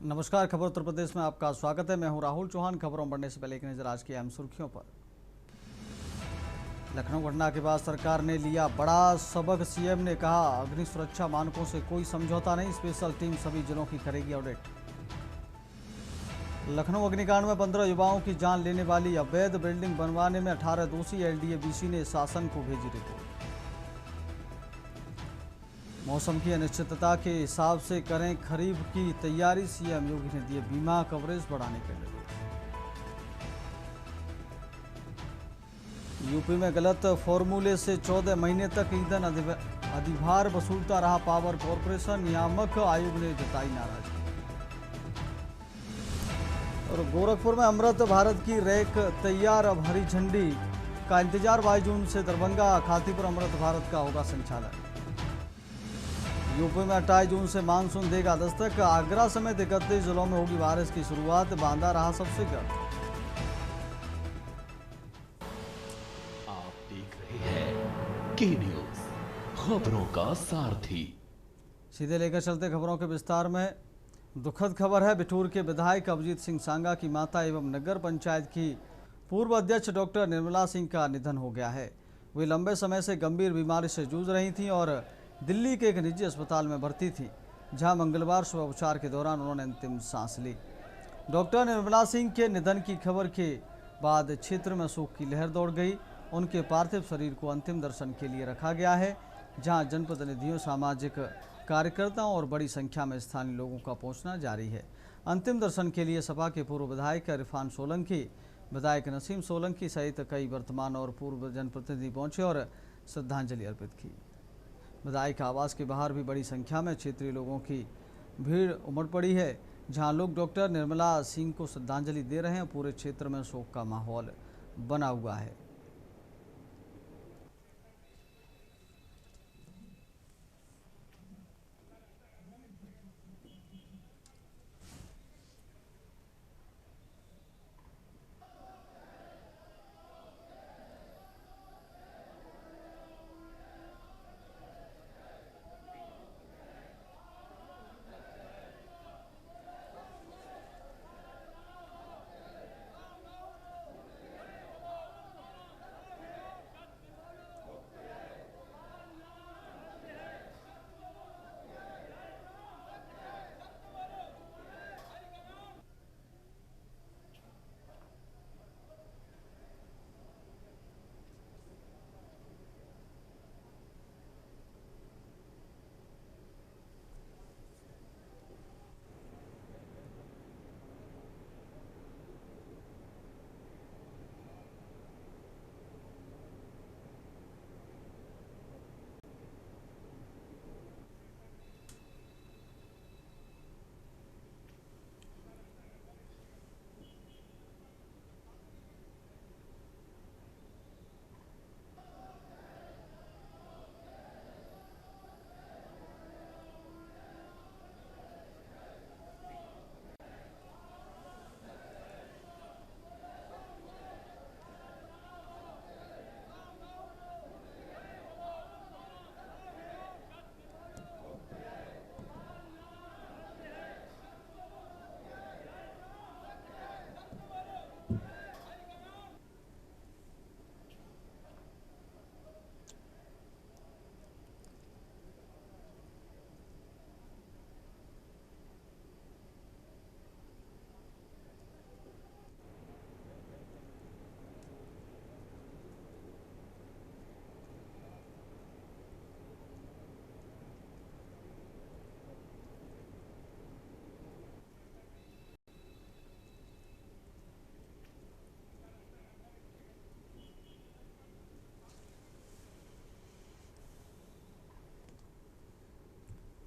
नमस्कार, खबर उत्तर प्रदेश में आपका स्वागत है। मैं हूं राहुल चौहान। खबरों बढ़ने से पहले एक नजर आज की अहम सुर्खियों पर। लखनऊ घटना के बाद सरकार ने लिया बड़ा सबक। सीएम ने कहा, अग्नि सुरक्षा मानकों से कोई समझौता नहीं, स्पेशल टीम सभी जिलों की करेगी ऑडिट। लखनऊ अग्निकांड में 15 युवाओं की जान लेने वाली अवैध बिल्डिंग बनवाने में 18 दोषी, एलडीए-बीसी ने शासन को भेजी रिपोर्ट। मौसम की अनिश्चितता के हिसाब से करें खरीफ की तैयारी, सीएम योगी ने दिए बीमा कवरेज बढ़ाने के निर्देश। यूपी में गलत फॉर्मूले से 14 महीने तक ईंधन अधिभार वसूलता रहा पावर कॉरपोरेशन, नियामक आयोग ने जताई नाराजगी। और गोरखपुर में अमृत भारत की रैक तैयार, अब हरी झंडी का इंतजार। 22 जून से दरभंगा खातीपुर अमृत भारत का होगा संचालन। यूपी में 28 जून से मानसून देगा दस्तक, आगरा समेत 31 जिलों में होगी बारिश की शुरुआत, बांदा रहा सबसे गर्म। आप देख रहे हैं के न्यूज, खबरों का सारथी। सीधे लेकर चलते खबरों के विस्तार में। दुखद खबर है, बिठूर के विधायक अभिजीत सिंह सांगा की माता एवं नगर पंचायत की पूर्व अध्यक्ष डॉक्टर निर्मला सिंह का निधन हो गया है। वे लंबे समय से गंभीर बीमारी से जूझ रही थीं और दिल्ली के एक निजी अस्पताल में भर्ती थी, जहां मंगलवार सुबह उपचार के दौरान उन्होंने अंतिम सांस ली। डॉक्टर निर्मला सिंह के निधन की खबर के बाद क्षेत्र में शोक की लहर दौड़ गई। उनके पार्थिव शरीर को अंतिम दर्शन के लिए रखा गया है, जहां जनप्रतिनिधियों, सामाजिक कार्यकर्ताओं और बड़ी संख्या में स्थानीय लोगों का पहुंचना जारी है। अंतिम दर्शन के लिए सपा के पूर्व विधायक इरफान सोलंकी, विधायक नसीम सोलंकी सहित कई वर्तमान और पूर्व जनप्रतिनिधि पहुंचे और श्रद्धांजलि अर्पित की। विधायक आवास के बाहर भी बड़ी संख्या में क्षेत्रीय लोगों की भीड़ उमड़ पड़ी है, जहां लोग डॉक्टर निर्मला सिंह को श्रद्धांजलि दे रहे हैं। पूरे क्षेत्र में शोक का माहौल बना हुआ है।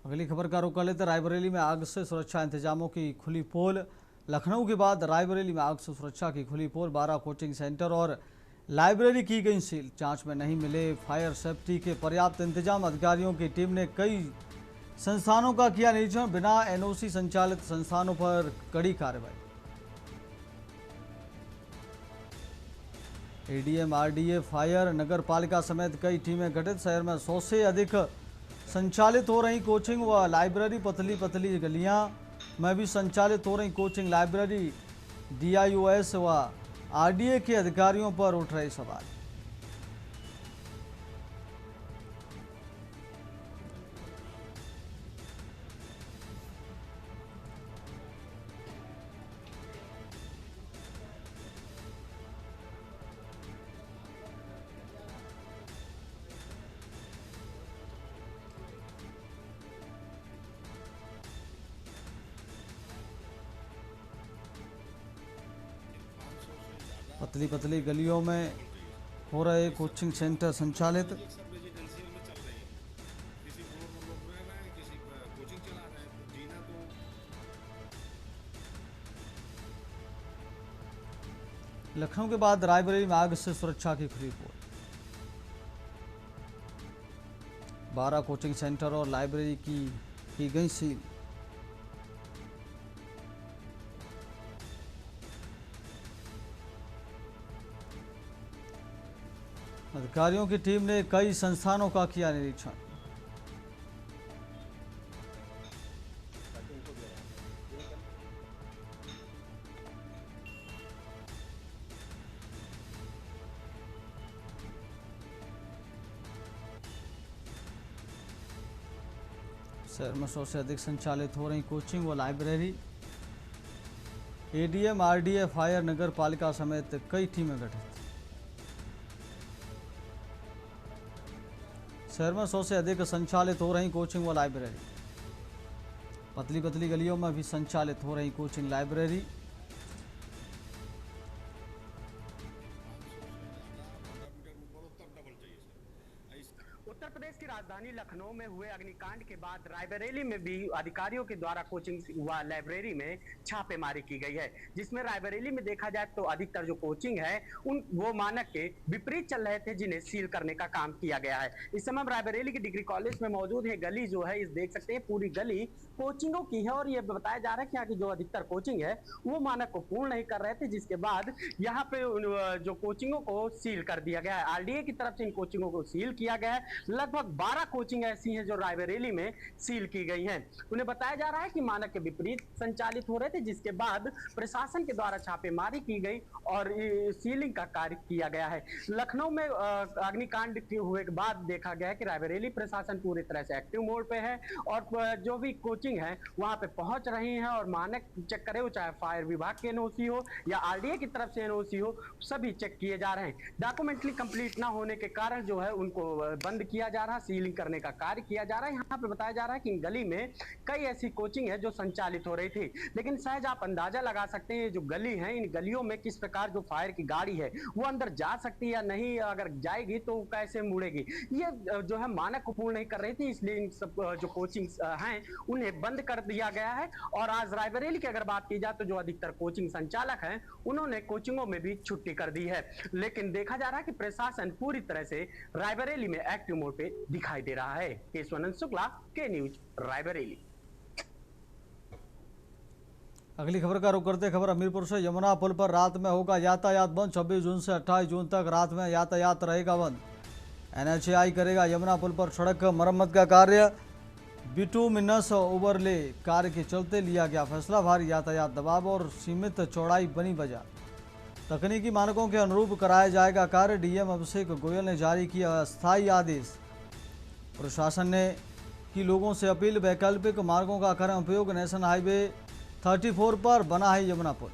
अगली खबर का रुख कर लेते। रायबरेली में आग से सुरक्षा इंतजामों की खुली पोल। लखनऊ के बाद रायबरेली में आग से सुरक्षा की खुली पोल। 12 कोचिंग सेंटर और लाइब्रेरी की गई सील। जांच में नहीं मिले फायर सेफ्टी के पर्याप्त इंतजाम। अधिकारियों की टीम ने कई संस्थानों का किया निरीक्षण। बिना एनओसी संचालित संस्थानों पर कड़ी कार्रवाई। एडीएम, आरडीए, फायर, नगर पालिका समेत कई टीमें गठित। शहर में 100 से अधिक संचालित हो रही कोचिंग व लाइब्रेरी। पतली पतली गलियां, में भी संचालित हो रही कोचिंग लाइब्रेरी DIOS व RDA के अधिकारियों पर उठ रहे सवाल। पतली पतली गलियों में हो रहे कोचिंग सेंटर संचालित। सब रेजिडेंशियल में चल रहे हैं, किसी फ्लोर पर लोग रह रहे हैं, किसी कोचिंग चला रहे हैं, तो जीना तो लखनऊ के बाद रायबरेली में आग से सुरक्षा की खुली पोल। 12 कोचिंग सेंटर और लाइब्रेरी की गई सील। अधिकारियों की टीम ने कई संस्थानों का किया निरीक्षण। शहर में 100 से अधिक संचालित हो रही कोचिंग व लाइब्रेरी। ADM RDA फायर नगर पालिका समेत कई टीमें गठित। शहर में 100 से अधिक संचालित हो रही कोचिंग व लाइब्रेरी। पतली पतली गलियों में भी संचालित हो रही कोचिंग लाइब्रेरी। उत्तर प्रदेश की राजधानी लखनऊ में हुए अग्निकांड के बाद रायबरेली में भी अधिकारियों के द्वारा कोचिंग व लाइब्रेरी में छापेमारी की गई है, जिसमें रायबरेली में देखा जाए तो अधिकतर जो कोचिंग है वो मानक के विपरीत चल रहे थे, जिन्हें सील करने का काम किया गया है। इस समय हम रायबरेली की डिग्री कॉलेज में मौजूद है। गली जो है इस देख सकते हैं, पूरी गली कोचिंगों की है और ये बताया जा रहा है कि यहाँ की जो अधिकतर कोचिंग है वो मानक को पूर्ण नहीं कर रहे थे, जिसके बाद यहाँ पे जो कोचिंगों को सील कर दिया गया है। RDA की तरफ से इन कोचिंगों को सील किया गया है। लगभग 12 कोचिंग ऐसी हैं जो रायबरेली में सील की गई हैं। उन्हें बताया जा रहा है कि मानक के विपरीत संचालित हो रहे थे, जिसके बाद प्रशासन के द्वारा छापेमारी की गई और सीलिंग का कार्य किया गया है। लखनऊ में अग्निकांड हुए के बाद देखा गया है कि रायबरेली प्रशासन पूरी तरह से एक्टिव मोड पे है और जो भी कोचिंग है वहां पे पहुंच रही है और मानक चेक करे, चाहे फायर विभाग के NOC हो या RDA की तरफ से NOC हो, सभी चेक किए जा रहे हैं। डॉक्यूमेंटली कंप्लीट ना होने के कारण जो है उनको बंद किया जा रहा है, सीलिंग करने का कार्य किया जा रहा है। यहाँ पे बताया जा रहा है कि गली में कई ऐसी कोचिंग है जो संचालित हो रही थी, लेकिन सहज आप अंदाजा लगा सकते हैं जो गली है, इन गलियों में किस प्रकार जो फायर की गाड़ी है वो अंदर जा सकती है या नहीं, अगर जाएगी तो कैसे मुड़ेगी। ये जो है मानक को पूर्ण नहीं कर रही थी, इसलिए इन सब जो कोचिंग हैं उन्हें बंद कर दिया गया है। और आज रायबरेली की अगर बात की जाए तो जो अधिकतर कोचिंग संचालक हैं उन्होंने कोचिंगों में भी छुट्टी कर दी है, लेकिन देखा जा रहा है कि प्रशासन पूरी तरह से रायबरेली में एक्टिव मोड पे दिखाई दे रहा है। केशवानंद शुक्ला, के न्यूज, रायबरेली। अगली खबर का रुख करते खबर हमीरपुर से। यमुना पुल पर रात में होगा यातायात बंद। 26 जून से 28 जून तक रात में यातायात रहेगा बंद। NHAI करेगा यमुना पुल पर सड़क मरम्मत का कार्य। बिटुमिनस ओवरले कार्य के चलते लिया गया फैसला। भारी यातायात दबाव और सीमित चौड़ाई बनी वजह। तकनीकी मानकों के अनुरूप कराया जाएगा कार्य। DM अभिषेक गोयल ने जारी किया अस्थायी आदेश। प्रशासन ने की लोगों से अपील, वैकल्पिक मार्गों का करें उपयोग। नेशनल हाईवे 34 पर बना है यमुना पुल।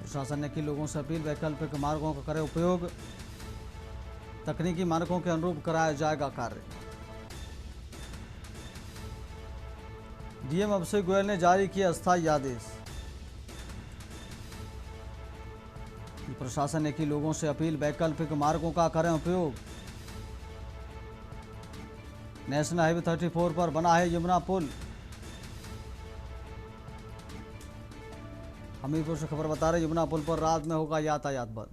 प्रशासन ने की लोगों से अपील, वैकल्पिक मार्गों का करें उपयोग, तकनीकी मानकों के अनुरूप कराया जाएगा कार्य। डीएम अभिषेक गोयल ने जारी किया अस्थायी आदेश। प्रशासन ने की लोगों से अपील, वैकल्पिक मार्गों का करें उपयोग। नेशनल हाईवे 34 पर बना है यमुना पुल। हमीरपुर से खबर बता रहे यमुना पुल पर रात में होगा यातायात बंद।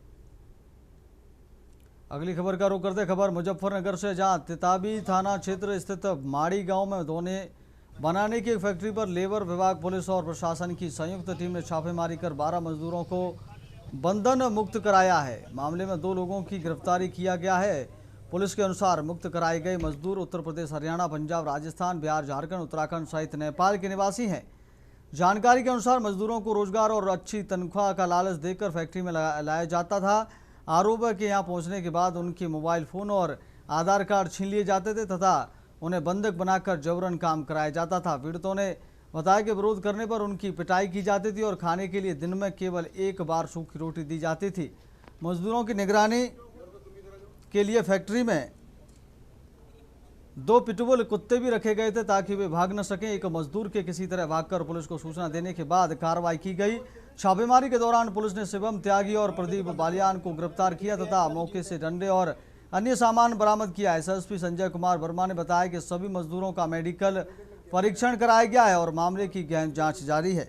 अगली खबर का रुख करते खबर मुजफ्फरनगर से, जहां तिताबी थाना क्षेत्र स्थित माड़ी गांव में धोने बनाने की एक फैक्ट्री पर लेबर विभाग, पुलिस और प्रशासन की संयुक्त टीम ने छापेमारी कर 12 मजदूरों को बंधन मुक्त कराया है। मामले में 2 लोगों की गिरफ्तारी किया गया है। पुलिस के अनुसार मुक्त कराए गए मजदूर उत्तर प्रदेश, हरियाणा, पंजाब, राजस्थान, बिहार, झारखंड, उत्तराखंड सहित नेपाल के निवासी हैं। जानकारी के अनुसार मजदूरों को रोजगार और अच्छी तनख्वाह का लालच देकर फैक्ट्री में लाया जाता था। आरोप है कि यहां पहुंचने के बाद उनके मोबाइल फोन और आधार कार्ड छीन लिए जाते थे तथा उन्हें बंधक बनाकर जबरन काम कराया जाता था। पीड़ितों ने बताया कि विरोध करने पर उनकी पिटाई की जाती थी और खाने के लिए दिन में केवल 1 बार सूखी रोटी दी जाती थी। मजदूरों की निगरानी के लिए फैक्ट्री में 2 पिटबुल कुत्ते भी रखे गए थे ताकि वे भाग न सकें। एक मजदूर के किसी तरह भागकर पुलिस को सूचना देने के बाद कार्रवाई की गई। छापेमारी के दौरान पुलिस ने शिवम त्यागी और प्रदीप बालियान को गिरफ्तार किया तथा मौके से डंडे और अन्य सामान बरामद किया। एसएसपी संजय कुमार वर्मा ने बताया कि सभी मजदूरों का मेडिकल परीक्षण कराया गया है और मामले की गहन जांच जारी है।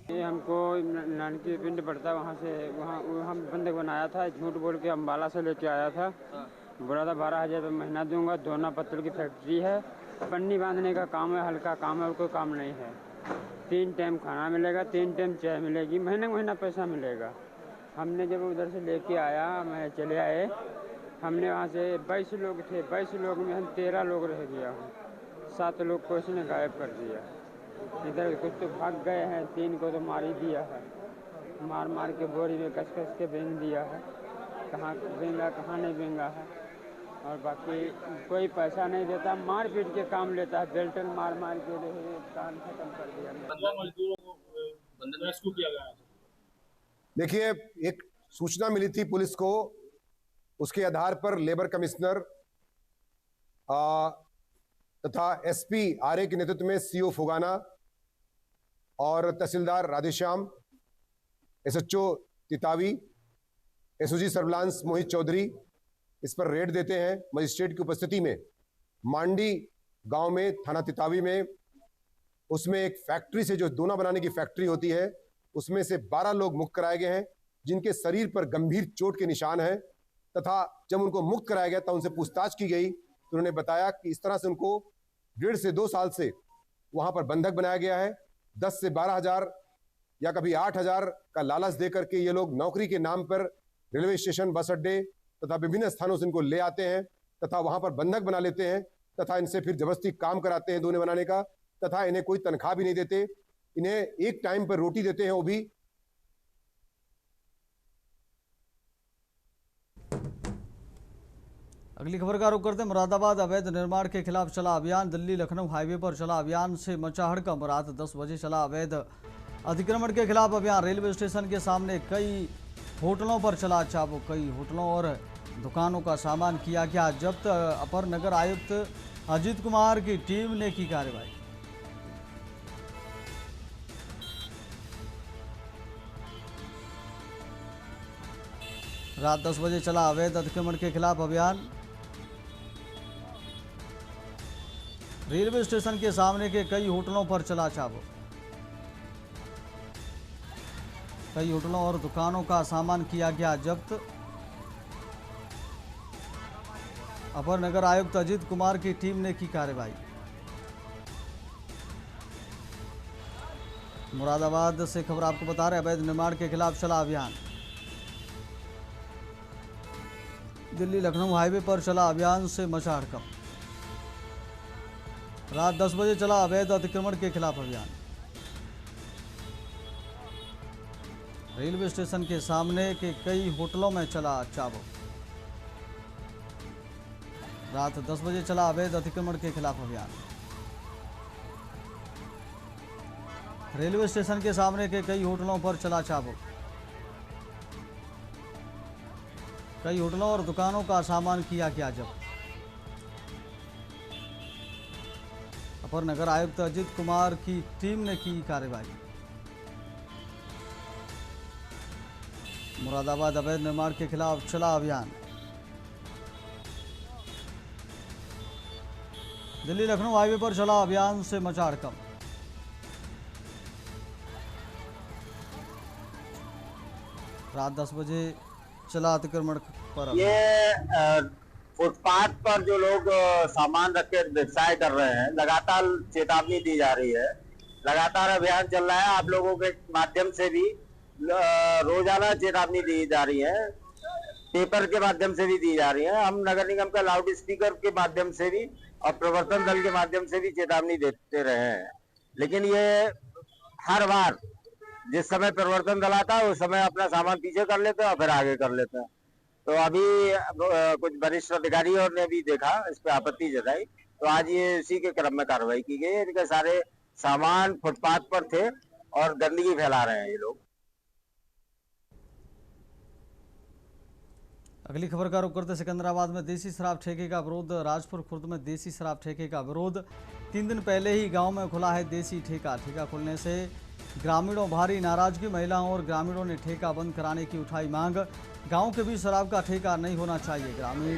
ये हमको नानकी पिंड पड़ता है, वहाँ से वहाँ बंधक बनाया था। झूठ बोल के अम्बाला से लेके आया था। बोला था 12,000 रुपये महीना दूंगा। दोना पत्तल की फैक्ट्री है, पन्नी बांधने का काम है, हल्का काम है और कोई काम नहीं है। 3 टाइम खाना मिलेगा, 3 टाइम चाय मिलेगी, महीना पैसा मिलेगा। हमने जब उधर से लेके आया, मैं चले आए, हमने वहाँ से 22 लोग थे। 22 लोग में हम 13 लोग रह गया हूँ। 7 लोग को इसने गायब कर दिया। इधर कुछ तो भाग गए हैं, 3 को तो मार ही दिया है। मार के बोरी में कस के बेच दिया है। कहाँ बेंगा कहाँ नहीं बेंगा है। और बाकी कोई पैसा नहीं देता, मार पीट के काम लेता है। बेल्टन मार के काम खत्म कर दिया। देखिए, एक सूचना मिली थी पुलिस को, उसके आधार पर लेबर कमिश्नर तथा एसपी आर्य के नेतृत्व में सीओ फुगाना और तहसीलदार Radheshyam, SHO Titawi, SOG surveillance Mohit Chaudhary इस पर रेड देते हैं। मजिस्ट्रेट की उपस्थिति में मांडी गांव में, थाना तितावी में, उसमें एक फैक्ट्री से, जो दोना बनाने की फैक्ट्री होती है, उसमें से 12 लोग मुक्त कराए गए हैं जिनके शरीर पर गंभीर चोट के निशान हैं। तथा जब उनको मुक्त कराया गया तो उनसे पूछताछ की गई तो उन्होंने बताया कि इस तरह से उनको 1.5 से 2 साल से वहां पर बंधक बनाया गया है। 10 से 12,000 या कभी 8,000 का लालच देकर के ये लोग नौकरी के नाम पर रेलवे स्टेशन, बस अड्डे तथा विभिन्न स्थानों से इनको ले आते हैं तथा वहां पर बंधक बना लेते हैं तथा इनसे फिर जबरदस्ती काम कराते हैं दोने बनाने का, तथा इन्हें कोई तनख्वाह भी नहीं देते। इन्हें एक टाइम पर रोटी देते हैं, वो भी। अगली खबर का रुख करते हैं मुरादाबाद। अवैध निर्माण के खिलाफ चला अभियान। दिल्ली लखनऊ हाईवे पर चला अभियान से मचा हड़कंप। रात 10 बजे चला अवैध अतिक्रमण के खिलाफ अभियान। रेलवे स्टेशन के सामने कई होटलों पर चला चाबुक। कई होटलों और दुकानों का सामान किया गया जब्त। अपर नगर आयुक्त अजीत कुमार की टीम ने की कार्रवाई। रात 10 बजे चला अवैध अतिक्रमण के खिलाफ अभियान। रेलवे स्टेशन के सामने के कई होटलों पर चला चाबुक। कई होटलों और दुकानों का सामान किया गया जब्त। अपर नगर आयुक्त अजीत कुमार की टीम ने की कार्रवाई। मुरादाबाद से खबर आपको बता रहे, अवैध निर्माण के खिलाफ चला अभियान। दिल्ली लखनऊ हाईवे पर चला अभियान से मचा हड़कंप। रात 10 बजे चला अवैध अतिक्रमण के खिलाफ अभियान। रेलवे स्टेशन के सामने के कई होटलों में चला चाबुक। रात 10 बजे चला अवैध अतिक्रमण के खिलाफ अभियान। रेलवे स्टेशन के सामने के कई होटलों पर चला चाबुक। कई होटलों और दुकानों का सामान किया गया जब्त। अपर नगर आयुक्त अजित कुमार की टीम ने की कार्रवाई। मुरादाबाद अवैध निर्माण के खिलाफ चला अभियान। दिल्ली लखनऊ हाईवे पर चला अभियान से मचा हड़कंप। रात 10 बजे चला अतिक्रमण पर अभियान। ये फुटपाथ पर जो लोग सामान रख के व्यवसाय कर रहे हैं, लगातार चेतावनी दी जा रही है, लगातार अभियान चल रहा है। आप लोगों के माध्यम से भी रोजाना चेतावनी दी जा रही है, पेपर के माध्यम से भी दी जा रही है। हम नगर निगम का लाउड स्पीकर के माध्यम से भी और प्रवर्तन दल के माध्यम से भी चेतावनी देते रहे हैं, लेकिन ये हर बार जिस समय प्रवर्तन दल आता है उस समय अपना सामान पीछे कर लेते हैं और फिर आगे कर लेते हैं। तो अभी कुछ वरिष्ठ अधिकारियों ने भी देखा, इस पे आपत्ति जताई, तो आज ये इसी के क्रम में कार्रवाई की गई। इनके सारे सामान फुटपाथ पर थे और गंदगी फैला रहे हैं ये लोग। अगली खबर का रुख करते सिकंदराबाद में देसी शराब ठेके का विरोध। राजपुर खुर्द में देसी शराब ठेके का विरोध। 3 दिन पहले ही गांव में खुला है देसी ठेका। ठेका खुलने से ग्रामीणों भारी नाराजगी। महिलाओं और ग्रामीणों ने ठेका बंद कराने की उठाई मांग। गांव के बीच शराब का ठेका नहीं होना चाहिए। ग्रामीण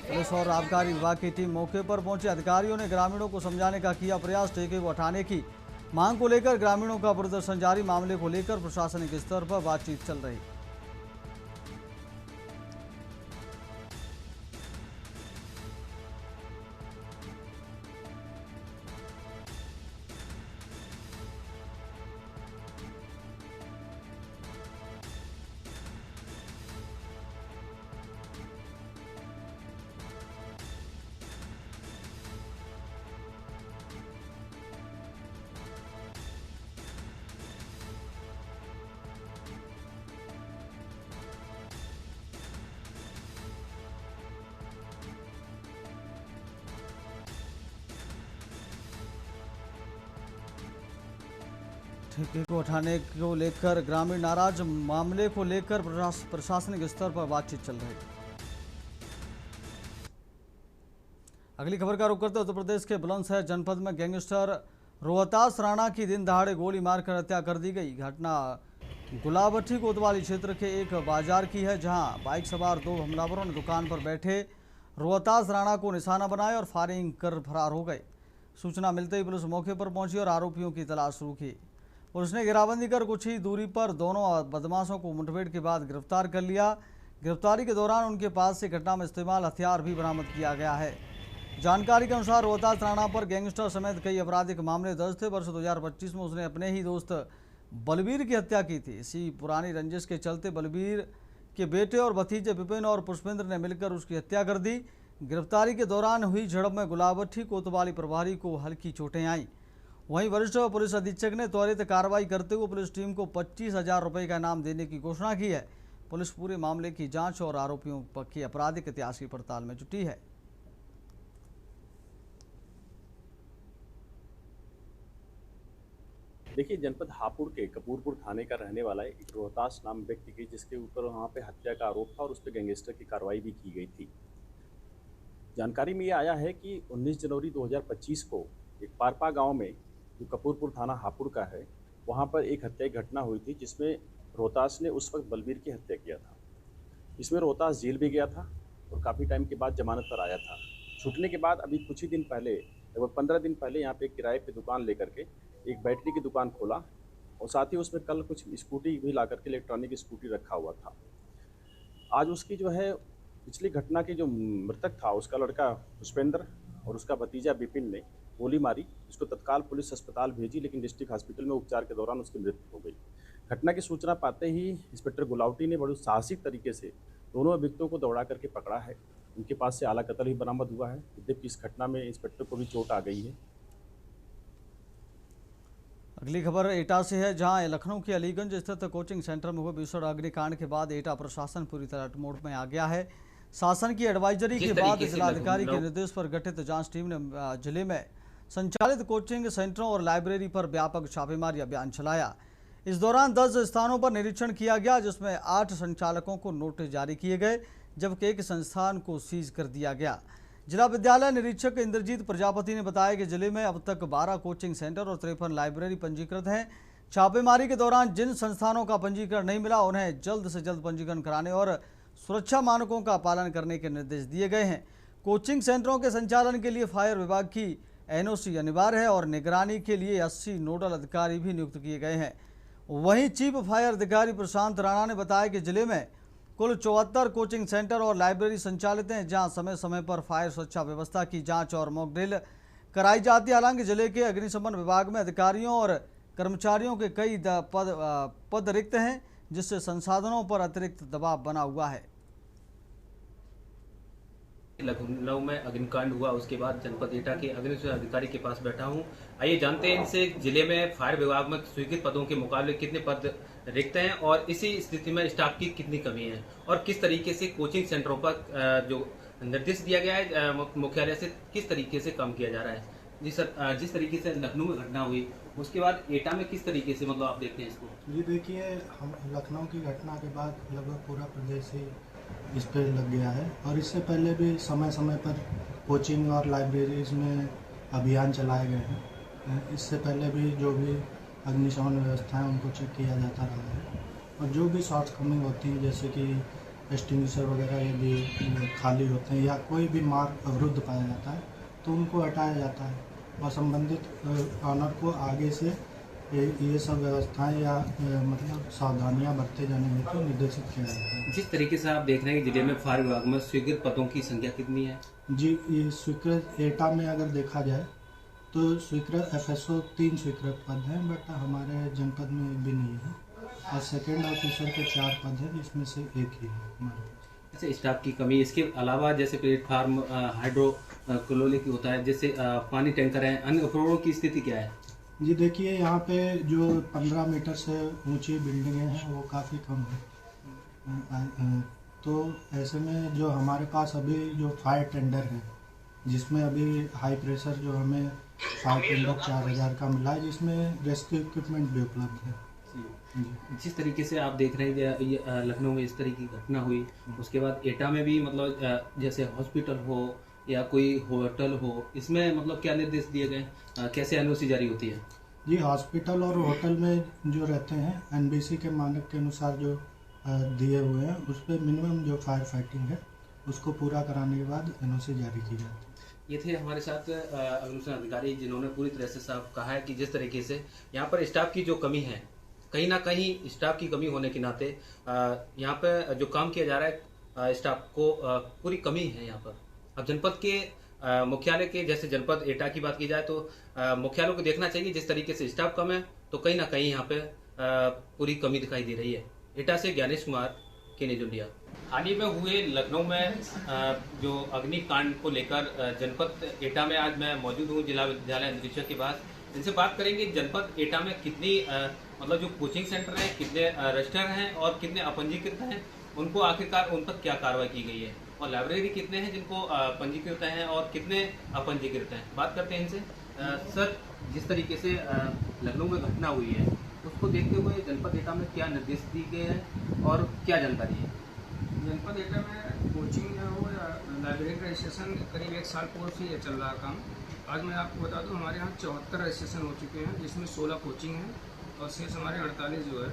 पुलिस और आबकारी विभाग की टीम मौके पर पहुंची। अधिकारियों ने ग्रामीणों को समझाने का किया प्रयास। ठेके को हटाने की मांग को लेकर ग्रामीणों का प्रदर्शन जारी। मामले को लेकर प्रशासनिक स्तर पर बातचीत चल रही। ठेके को हटाने को लेकर ग्रामीण नाराज। मामले को लेकर प्रशासनिक स्तर पर बातचीत चल रही। अगली खबर का रुख करते उत्तर प्रदेश के बुलंदशहर जनपद में गैंगस्टर रोहतास राणा की दिन दहाड़े गोली मारकर हत्या कर दी गई। घटना गुलाबट्टी कोतवाली क्षेत्र के एक बाजार की है, जहां बाइक सवार 2 हमलावरों ने दुकान पर बैठे रोहतास राणा को निशाना बनाया और फायरिंग कर फरार हो गए। सूचना मिलते ही पुलिस मौके पर पहुंची और आरोपियों की तलाश शुरू की। पुलिस ने घेराबंदी कर कुछ ही दूरी पर दोनों बदमाशों को मुठभेड़ के बाद गिरफ्तार कर लिया। गिरफ्तारी के दौरान उनके पास से घटना में इस्तेमाल हथियार भी बरामद किया गया है। जानकारी के अनुसार रोहतास राणा पर गैंगस्टर समेत कई आपराधिक मामले दर्ज थे। वर्ष 2025 में उसने अपने ही दोस्त बलबीर की हत्या की थी। इसी पुरानी रंजिश के चलते बलबीर के बेटे और भतीजे विपिन और पुष्पेंद्र ने मिलकर उसकी हत्या कर दी। गिरफ्तारी के दौरान हुई झड़प में गुलाबट्टी कोतवाली प्रभारी को हल्की चोटें आईं। वहीं वरिष्ठ पुलिस अधीक्षक ने त्वरित कार्रवाई करते हुए पुलिस टीम को 25,000 रुपये का इनाम देने की घोषणा की है। पुलिस पूरे मामले की जांच और आरोपियों के आपराधिक इतिहास की पड़ताल में जुटी है। देखिए, जनपद हापुड़ के कपूरपुर थाने का रहने वाला एक रोहतास नाम व्यक्ति की, जिसके ऊपर वहाँ पे हत्या का आरोप था और उस पर गैंगस्टर की कार्रवाई भी की गई थी। जानकारी में ये आया है कि 19 जनवरी 2025 को एक पारपा गांव में, जो कपूरपुर थाना हापुड़ का है, वहाँ पर एक हत्या की घटना हुई थी, जिसमें रोहतास ने उस वक्त बलबीर की हत्या किया था। इसमें रोहतास जेल भी गया था और काफ़ी टाइम के बाद जमानत पर आया था। छूटने के बाद अभी कुछ ही दिन पहले, लगभग 15 दिन पहले, यहाँ पे किराए पे दुकान लेकर के एक बैटरी की दुकान खोला और साथ ही उसमें कल कुछ स्कूटी भी ला करके इलेक्ट्रॉनिक स्कूटी रखा हुआ था। आज उसकी जो है पिछली घटना की जो मृतक था, उसका लड़का पुष्पेंद्र और उसका भतीजा विपिन ने गोली मारी। इसको तत्काल पुलिस अस्पताल भेजी, लेकिन डिस्ट्रिक्ट हॉस्पिटल में उपचार के दौरान उसकी मृत्यु हो गई। घटना की सूचना पाते ही इंस्पेक्टर गुलावटी ने बड़े साहसिक तरीके से दोनों अभियुक्तों को दौड़ा करके पकड़ा है। उनके पास से आला कत्ल भी बरामद हुआ है। यद्यपि इस घटना में इंस्पेक्टर को भी चोट आ गई है। अगली खबर एटा से है, जहां लखनऊ के अलीगंज स्थित कोचिंग सेंटर में हुए भीषण अग्निकांड के बाद एटा प्रशासन पूरी तरह मोड में आ गया है। शासन की एडवाइजरी के बाद जिलाधिकारी के निर्देश पर गठित जांच टीम ने जिले में संचालित कोचिंग सेंटरों और लाइब्रेरी पर व्यापक छापेमारी अभियान चलाया। इस दौरान 10 स्थानों पर निरीक्षण किया गया, जिसमें 8 संचालकों को नोटिस जारी किए गए, जबकि एक संस्थान को सीज कर दिया गया। जिला विद्यालय निरीक्षक इंद्रजीत प्रजापति ने बताया कि जिले में अब तक 12 कोचिंग सेंटर और 53 लाइब्रेरी पंजीकृत हैं। छापेमारी के दौरान जिन संस्थानों का पंजीकरण नहीं मिला, उन्हें जल्द से जल्द पंजीकरण कराने और सुरक्षा मानकों का पालन करने के निर्देश दिए गए हैं। कोचिंग सेंटरों के संचालन के लिए फायर विभाग की एनओसी अनिवार्य है और निगरानी के लिए 80 नोडल अधिकारी भी नियुक्त किए गए हैं। वहीं चीफ फायर अधिकारी प्रशांत राणा ने बताया कि जिले में कुल 74 कोचिंग सेंटर और लाइब्रेरी संचालित हैं, जहां समय समय पर फायर सुरक्षा व्यवस्था की जांच और मॉक ड्रिल कराई जाती है। हालांकि जिले के अग्निशमन विभाग में अधिकारियों और कर्मचारियों के कई पद रिक्त हैं, जिससे संसाधनों पर अतिरिक्त दबाव बना हुआ है। लखनऊ में अग्निकांड हुआ, उसके बाद जनपद एटा के अग्निशमन अधिकारी के पास बैठा हूं। आइए जानते हैं इनसे जिले में फायर विभाग में स्वीकृत पदों के मुकाबले कितने पद रिक्त हैं और इसी स्थिति में स्टाफ की कितनी कमी है और किस तरीके से कोचिंग सेंटरों पर जो निर्देश दिया गया है मुख्यालय से किस तरीके से काम किया जा रहा है। जी सर, जिस तरीके से लखनऊ में घटना हुई उसके बाद एटा में किस तरीके से मतलब आप देखते हैं इसको? जी देखिए, हम लखनऊ की घटना के बाद लगभग पूरा प्रदेश ही इस पर लग गया है और इससे पहले भी समय समय पर कोचिंग और लाइब्रेरीज में अभियान चलाए गए हैं। इससे पहले भी जो भी अग्निशमन व्यवस्था है उनको चेक किया जाता रहा है और जो भी शॉर्ट कमिंग होती है, जैसे कि एक्सटिंग्विशर वगैरह यदि खाली होते हैं या कोई भी मार्ग अवरुद्ध पाया जाता है तो उनको हटाया जाता है और संबंधित ऑनर को आगे से ये सब व्यवस्थाएं या मतलब सावधानियां बरते जाने हेतु निर्देशित किया जाता है। जिस तरीके से आप देख रहे हैं कि जिले में फायर विभाग में स्वीकृत पदों की संख्या कितनी है? जी, ये स्वीकृत एटा में अगर देखा जाए तो स्वीकृत FSO 3 स्वीकृत पद हैं, बट हमारे जनपद में एक भी नहीं है और सेकेंड ऑफिसर के 4 पद हैं, जिसमें से एक ही है हमारे। जैसे स्टाफ की कमी, इसके अलावा जैसे प्लेटफार्म हाइड्रो क्लोरिक होता है, जैसे पानी टैंकर है, अन्य उपकरणों की स्थिति क्या है? जी देखिए, यहाँ पे जो 15 मीटर से ऊंची बिल्डिंगें हैं वो काफ़ी कम है। तो ऐसे में जो हमारे पास अभी जो फायर टेंडर है, जिसमें अभी हाई प्रेशर जो हमें फायर टेंडर 4000 का मिला है, जिसमें रेस्क्यू इक्विपमेंट भी उपलब्ध है। जिस तरीके से आप देख रहे हैं लखनऊ में इस तरह की घटना हुई, उसके बाद एटा में भी मतलब जैसे हॉस्पिटल हो या कोई होटल हो, इसमें मतलब क्या निर्देश दिए गए, कैसे एनओसी जारी होती है? जी, हॉस्पिटल और होटल में जो रहते हैं NBC के मानक के अनुसार जो दिए हुए हैं, उस पर मिनिमम जो फायर फाइटिंग है उसको पूरा कराने के बाद एनओसी जारी की जाती है। ये थे हमारे साथ अग्निशमन अधिकारी, जिन्होंने पूरी तरह से साफ कहा है कि जिस तरीके से यहाँ पर स्टाफ की जो कमी है, कहीं ना कहीं स्टाफ की कमी होने के नाते यहाँ पर जो काम किया जा रहा है स्टाफ को पूरी कमी है यहाँ पर। अब जनपद के मुख्यालय के, जैसे जनपद एटा की बात की जाए तो मुख्यालय को देखना चाहिए, जिस तरीके से स्टाफ कम है तो कहीं ना कहीं यहाँ पे पूरी कमी दिखाई दे रही है। एटा से ज्ञानेश कुमार, के न्यूज़ इंडिया। हाल ही में हुए लखनऊ में जो अग्निकांड को लेकर जनपद एटा में आज मैं मौजूद हूँ जिला विद्यालय निरीक्षक के पास। इनसे बात करेंगे जनपद एटा में कितनी मतलब जो कोचिंग सेंटर हैं, कितने रजिस्टर हैं और कितने अपंजीकृत हैं, उनको आखिरकार उन पर क्या कार्रवाई की गई है, और लाइब्रेरी कितने हैं जिनको पंजीकृत हैं और कितने अपंजीकृत हैं। बात करते हैं इनसे। सर, जिस तरीके से लखनऊ में घटना हुई है उसको देखते हुए जनपद एटा में क्या निर्देश दिए गए हैं और क्या जानकारी है? जनपद एटा में कोचिंग हो या लाइब्रेरी का रजिस्ट्रेशन करीब 1 साल पूर्व से ये चल रहा काम। आज मैं आपको बता दूं, हमारे यहाँ 74 रजिस्ट्रेशन हो चुके हैं, जिसमें 16 कोचिंग हैं और शेष हमारे 48 जो है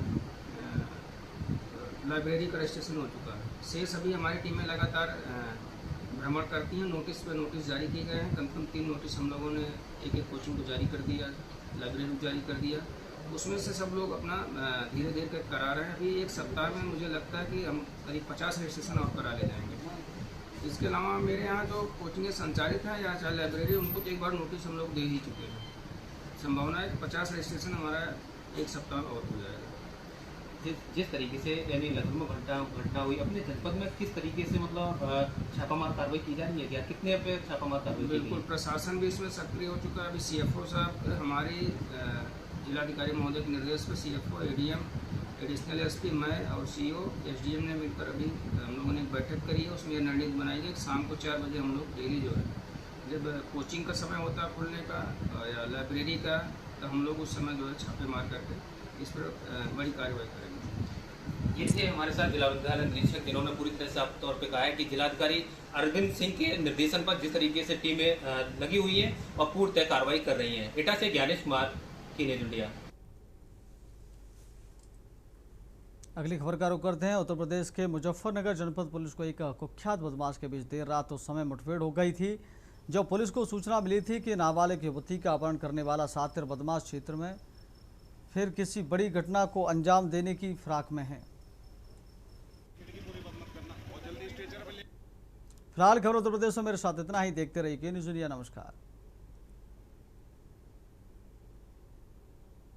लाइब्रेरी का रजिस्ट्रेशन हो चुका है। शेष अभी हमारी टीमें लगातार भ्रमण करती हैं। नोटिस पे नोटिस जारी किए गए हैं। कम से कम 3 नोटिस हम लोगों ने एक कोचिंग को जारी कर दिया, लाइब्रेरी को जारी कर दिया। उसमें से सब लोग अपना धीरे धीरे कर करा रहे हैं। अभी 1 सप्ताह में मुझे लगता है कि हम करीब 50 रजिस्ट्रेशन और करा ले जाएंगे। इसके अलावा मेरे यहाँ जो कोचिंगें संचालित हैं या चाहे लाइब्रेरी, उनको तो एक बार नोटिस हम लोग दे ही चुके हैं। संभावना है कि 50 रजिस्ट्रेशन हमारा 1 सप्ताह में और हो जाएगा। जिस तरीके से यानी लखनऊ में घटना हुई, अपने जनपद में किस तरीके से मतलब छापामार कार्रवाई की जा रही है क्या? कितने पे छापामार कार्रवाई? बिल्कुल, प्रशासन भी इसमें सक्रिय हो चुका है। अभी CFO साहब, हमारी जिलाधिकारी महोदय के निर्देश पर CFO, ADM एडिशनल एसपी, मैं और सीओ एसडीएम ने मिलकर अभी हम लोगों ने एक बैठक करी है। उसमें रणनीति बनाई गई शाम को 4 बजे हम लोग डेली जो है जब कोचिंग का समय होता है खुलने का या लाइब्रेरी का, तो हम लोग उस समय जो है छापे मार करके इस पर बड़ी कार्रवाई करेंगे। ये थे हमारे साथ जिलाधिकारी निरीक्षक, जिन्होंने पूरी तरह से साफ तौर पे कहा है कि जिलाधिकारी अरविंद सिंह के निर्देशन पर जिस तरीके से टीमें लगी हुई हैं और पूर्णतः कार्रवाई कर रही हैं। एटा से ज्ञानेश कुमार की न्यूज इंडिया। अगली खबर का रुख करते हैं। उत्तर प्रदेश के मुजफ्फरनगर जनपद पुलिस को एक कुख्यात बदमाश के बीच देर रात उस समय मुठभेड़ हो गई थी जब पुलिस को सूचना मिली थी कि नाबालिग युवती का अपहरण करने वाला शातिर बदमाश क्षेत्र में फिर किसी बड़ी घटना को अंजाम देने की फिराक में है। फिलहाल खबर उत्तर प्रदेश में मेरे साथ इतना ही। देखते रहिए के न्यूज़ इंडिया। नमस्कार।